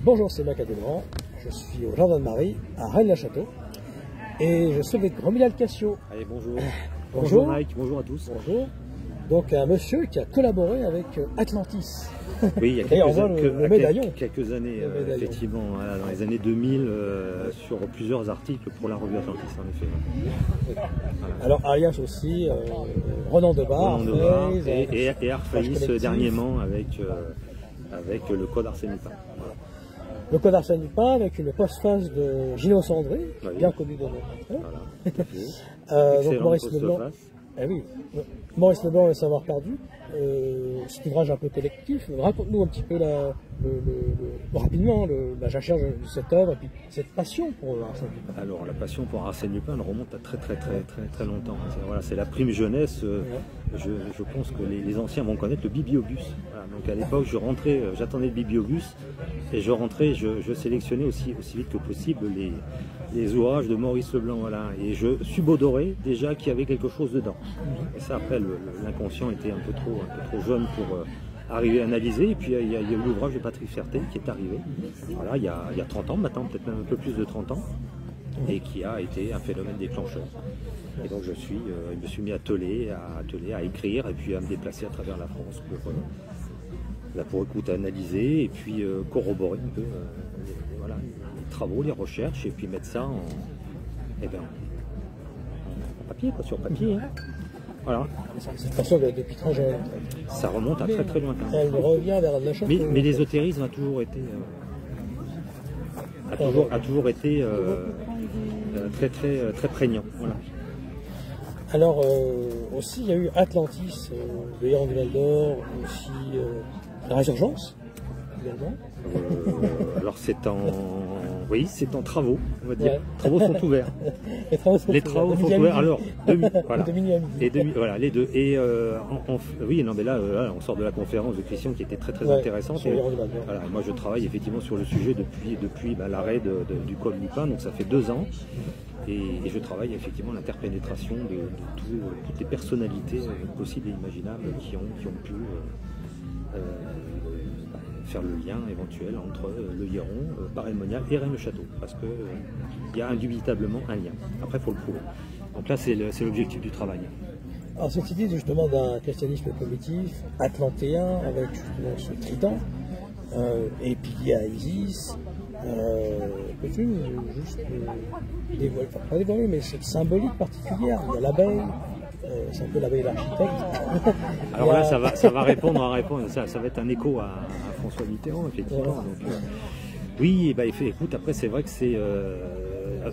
Bonjour, c'est Mac Adébrand, je suis au Jardin de Marie, à Rennes-la-Château, et je suis avec Romuald Cassio. Allez, bonjour. Bonjour. Bonjour Mike, bonjour à tous. Bonjour. Donc un monsieur qui a collaboré avec Atlantis. Oui, il y a quelques années, effectivement, voilà, dans les années 2000, sur plusieurs articles pour la revue Atlantis, en effet. Voilà. Alors alias aussi, Ronan Debar, et Arfaïs dernièrement avec le Code Arsène Lupin. Voilà. Le Code Arsène Lupin avec une postface de Gino Sandré, oui, bien connu de notre voilà, donc Maurice Leblanc. Eh oui, Maurice Leblanc, Le Savoir Perdu, cet ouvrage un peu collectif. Raconte-nous un petit peu rapidement la recherche de cette œuvre et puis cette passion pour Arsène Lupin. Alors la passion pour Arsène Lupin elle remonte à très longtemps. Voilà, c'est la prime jeunesse. Je pense que les anciens vont connaître le bibliobus. Voilà, donc à l'époque, je rentrais, j'attendais le bibliobus et je rentrais, je sélectionnais aussi vite que possible les ouvrages de Maurice Leblanc, voilà, et je subodorais déjà qu'il y avait quelque chose dedans. Et ça, après, l'inconscient était un peu trop jeune pour arriver à analyser. Et puis il y a eu l'ouvrage de Patrick Ferté qui est arrivé, voilà, il y a 30 ans maintenant, peut-être même un peu plus de 30 ans, et qui a été un phénomène déclencheur. Et donc je me suis mis à atteler, à écrire, et puis à me déplacer à travers la France pour écouter, analyser, et puis corroborer un peu voilà, les travaux, les recherches, et puis mettre ça en papier, quoi, sur papier. Hein. Voilà. Cette passion depuis très jeune. Ça remonte à très lointain. Elle revient vers la chance. Mais l'ésotérisme a toujours été très prégnant. Voilà. Alors aussi il y a eu Atlantis, le Héron du Val d'Or, aussi la Résurgence également. Alors c'est en travaux, on va dire. Ouais. Les travaux sont ouverts. Les travaux sont ouverts. Alors voilà, les deux. Et oui, non, mais là, on sort de la conférence de Christian qui était très intéressante. Et, voilà, moi, je travaille effectivement sur le sujet depuis l'arrêt du Code Lupin, donc ça fait 2 ans. Et je travaille effectivement l'interpénétration de toutes les personnalités possibles et imaginables qui ont pu faire le lien éventuel entre le Héron, Paray-le-Monial et Rennes-le-Château, parce qu'il y a indubitablement un lien. Après, il faut le prouver. Donc là, c'est l'objectif du travail. Alors cette idée justement d'un christianisme primitif, atlantéen, avec justement ce trident, et puis il y a Isis, peux-tu juste dévoiler, enfin pas dévoiler, mais cette symbolique particulière, il y a l'abeille, c'est un peu l'abeille l'architecte. Alors là, ça va répondre, ça va être un écho à François Mitterrand, effectivement. Voilà. Donc, oui, bah, écoute, après c'est vrai que c'est...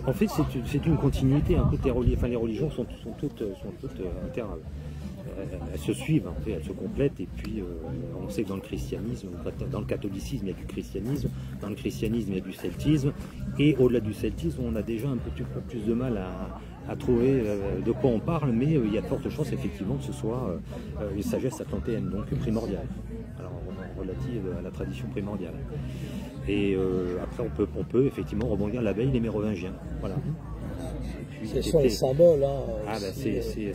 en fait, c'est une continuité, un peu les religions sont toutes elles se suivent, en fait, elles se complètent, et puis on sait que dans le christianisme, dans le catholicisme, il y a du christianisme, dans le christianisme, il y a du celtisme, et au-delà du celtisme, on a déjà un peu plus de mal à trouver de quoi on parle, mais il y a de fortes chances, effectivement, que ce soit une sagesse atlantéenne, donc primordiale, alors relative à la tradition primordiale. Et après, on peut effectivement rebondir l'abeille, les mérovingiens, voilà. C'est sur les symboles, hein,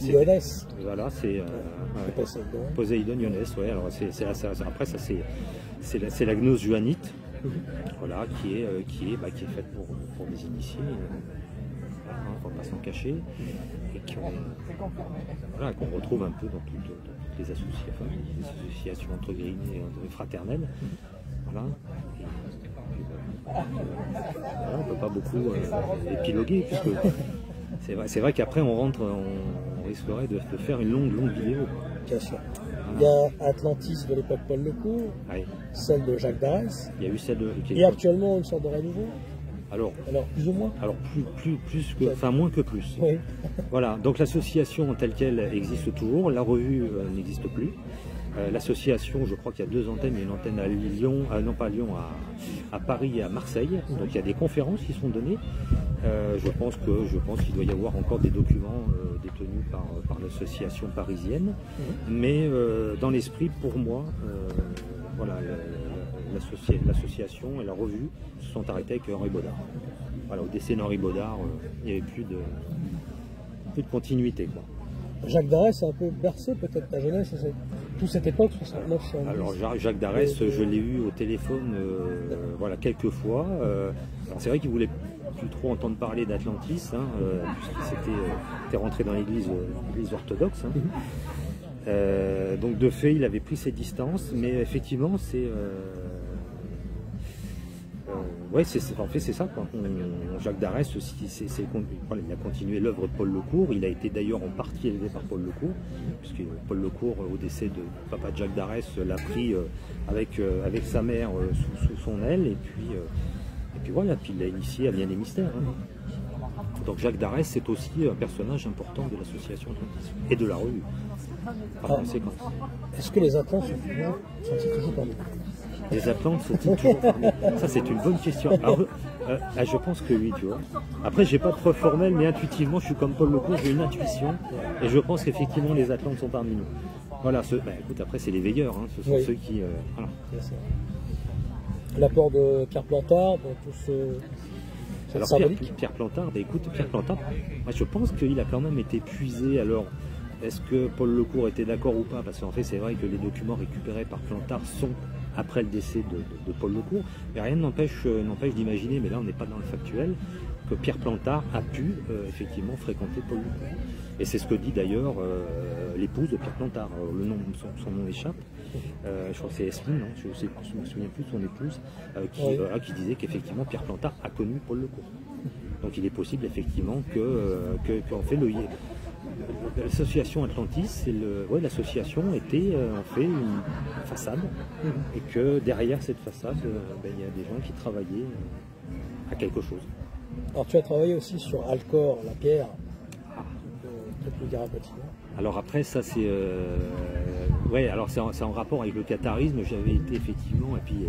Ionès. Voilà, c'est Poséidon, Ionès, ouais. Alors après, ça c'est la gnose juanite, voilà, qui est faite pour les initiés, pour ne pas s'en cacher, et qu'on retrouve un peu dans toutes les associations entre guillemets fraternelles, voilà. On ne peut pas beaucoup épiloguer, puisque c'est vrai qu'après on risquerait de faire une longue vidéo. Bien sûr. Il y a Atlantis de l'époque Paul Lecourt, oui, celle de Jacques Darès. Il y a eu celle de... Et actuellement une sorte de renouveau. Alors plus ou moins. Alors moins que plus. Oui. Voilà, donc l'association telle qu'elle existe toujours, la revue n'existe plus. L'association, je crois qu'il y a 2 antennes, il y a une antenne à Lyon, non pas à Lyon, à Paris et à Marseille. Donc il y a des conférences qui sont données. Je pense qu'il doit y avoir encore des documents détenus par l'association parisienne. Mais dans l'esprit, pour moi, voilà, l'association et la revue se sont arrêtées avec Henri Baudard. Voilà, au décès d'Henri Baudard, il n'y avait plus de continuité, quoi. Jacques Darès a un peu bercé peut-être ta jeunesse, surtout cette époque, 69, 70. Alors Jacques Darès, je l'ai eu au téléphone voilà, quelques fois. Alors c'est vrai qu'il voulait plus trop entendre parler d'Atlantis, hein, puisqu'il était rentré dans l'église orthodoxe. Hein. Donc de fait, il avait pris ses distances, mais effectivement, c'est... ouais, en fait c'est ça quoi. Jacques Darès aussi, il a continué l'œuvre de Paul Lecourt. Il a été d'ailleurs en partie élevé par Paul Lecourt, puisque Paul Lecourt, au décès de papa de Jacques Darès, l'a pris avec sa mère sous son aile, et puis voilà, puis il l'a initié à bien des mystères. Hein. Donc Jacques Darès, c'est aussi un personnage important de l'association Atlantis et de la revue. Par conséquent. Est-ce que les Atlantes sont-ils toujours parmi nous? Les Atlantes sont-ils toujours parmi nous? Ça, c'est une bonne question. Alors, je pense que oui, tu vois. Après, j'ai pas de preuve formelle, mais intuitivement, je suis comme Paul Lecourt, j'ai une intuition, et je pense qu'effectivement, les Atlantes sont parmi nous. Voilà, écoute, après, c'est les veilleurs, hein, ce sont ceux qui... voilà. L'apport de Pierre Plantard, dans tout ce... Alors Pierre Plantard, écoute, Pierre Plantard, moi, je pense qu'il a quand même été puisé. Alors, est-ce que Paul Lecourt était d'accord ou pas? Parce qu'en fait, c'est vrai que les documents récupérés par Plantard sont après le décès de Paul Lecourt, mais rien n'empêche d'imaginer, mais là on n'est pas dans le factuel, que Pierre Plantard a pu effectivement fréquenter Paul Lecourt. Et c'est ce que dit d'ailleurs l'épouse de Pierre Plantard. Le nom, son nom échappe. Je crois que c'est Esmeline, non, je ne me souviens plus de son épouse, qui disait qu'effectivement Pierre Plantard a connu Paul Lecourt. Donc il est possible effectivement qu'en fait l'association Atlantis, l'association était en fait une façade, et que derrière cette façade, il y a des gens qui travaillaient à quelque chose. Alors tu as travaillé aussi sur Alcor, la pierre, peut-être le dire un petit peu. Alors après ça c'est alors c'est en rapport avec le catharisme. J'avais été effectivement, et puis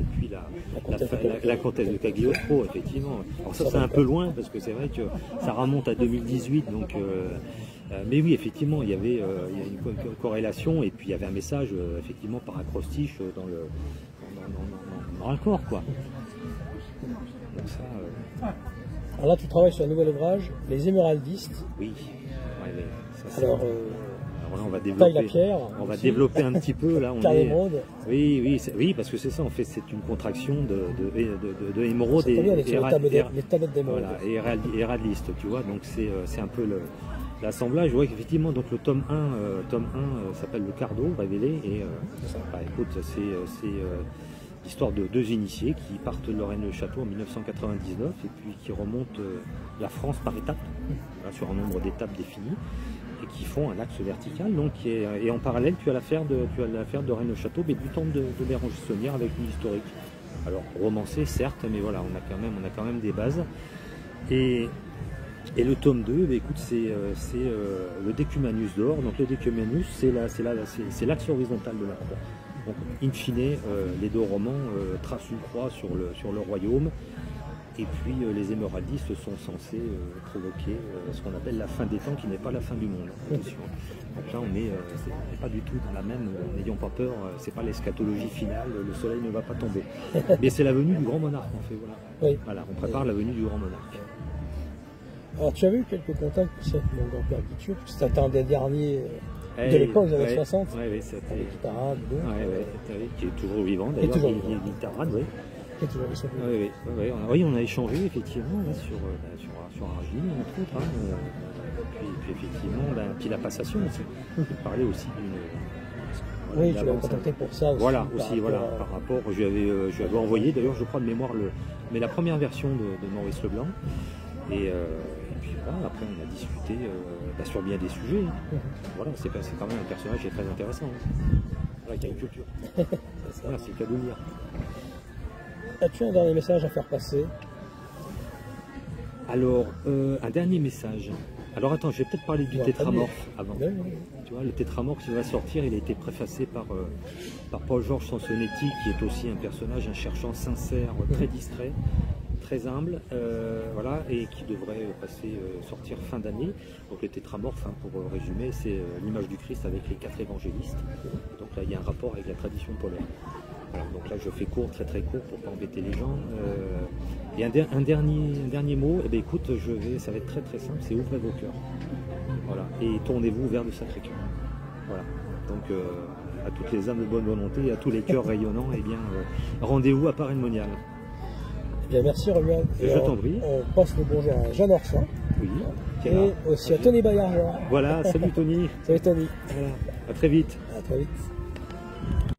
la comtesse de Cagliostro, effectivement. Alors ça c'est un peu loin parce que c'est vrai que ça remonte à 2018, donc mais oui, effectivement il y avait une corrélation, et puis il y avait un message effectivement par acrostiche dans Alcor, quoi. Donc ça, Alors là tu travailles sur un nouvel ouvrage, Les Émeraldistes. Oui. Alors là, on va développer un petit peu là. Oui, parce que c'est ça en fait, c'est une contraction de émeraude et héraldiste, tu vois. Donc c'est un peu l'assemblage. Ouais, effectivement. Donc le tome 1 s'appelle Le Cardo révélé, et écoute, c'est l'histoire de deux initiés qui partent de Lorraine-le-Château en 1999 et puis qui remontent la France par étapes, sur un nombre d'étapes définies, et qui font un axe vertical. Donc, et en parallèle, tu as l'affaire de Rennes-le-Château, mais du temps de Béranger-Saunière, avec une historique. Alors romancée certes, mais voilà, on a quand même des bases. Et le tome 2, écoute, c'est le Decumanus d'or. Donc le Decumanus, c'est l'axe horizontal de la croix. Donc, in fine, les deux romans tracent une croix sur le royaume, et puis les émeraldistes sont censés provoquer ce qu'on appelle la fin des temps, qui n'est pas la fin du monde. Attention. Donc là, on n'est pas du tout dans la même, n'ayons pas peur, c'est pas l'eschatologie finale, le soleil ne va pas tomber. Mais c'est la venue du grand monarque, en fait. Voilà. Oui. Voilà, on prépare la venue du grand monarque. Alors, tu avais eu quelques contacts avec mon grand-père Guitture, parce que c'était un des derniers... de l'époque des années 60, oui, c'était Guittarade, qui est toujours vivant d'ailleurs, Guittarade, oui. Qui est toujours vivant. Oui, on a échangé effectivement là, sur Argile, entre autres, hein, puis effectivement, puis la passation aussi. Il parlait aussi d'une... Oui, tu l'as contacté pour ça aussi. Voilà, par rapport, je lui avais envoyé d'ailleurs, je crois de mémoire, mais la première version de Maurice Leblanc, et puis voilà, après on a discuté sur bien des sujets. Voilà, c'est quand même un personnage qui est très intéressant. Voilà, qui a une culture. Voilà, c'est le cas de lire. As-tu un dernier message à faire passer? Alors, un dernier message. Alors attends, je vais peut-être parler du tétramorphe avant. Oui. Tu vois, le tétramorphe qui va sortir, il a été préfacé par Paul-Georges Sansonetti, qui est aussi un personnage, un cherchant sincère, très distrait, très humble, voilà, et qui devrait sortir fin d'année. Donc le tétramorphe, pour résumer, c'est l'image du Christ avec les 4 évangélistes. Donc là, il y a un rapport avec la tradition polaire. Voilà, donc là, je fais court, très très court, pour ne pas embêter les gens. Et un dernier mot, écoute, ça va être très très simple, c'est ouvrez vos cœurs. Voilà, et tournez-vous vers le Sacré-Cœur. Voilà, donc à toutes les âmes de bonne volonté, à tous les cœurs rayonnants, et bien rendez-vous à Paray-le-Monial. Eh bien, merci Romuald. Je t'en prie. On passe le bonjour à Jeanne Orchamps. Oui. Et aussi à Tony Bayard. Voilà, salut Tony. Salut Tony. Voilà, à très vite. À très vite.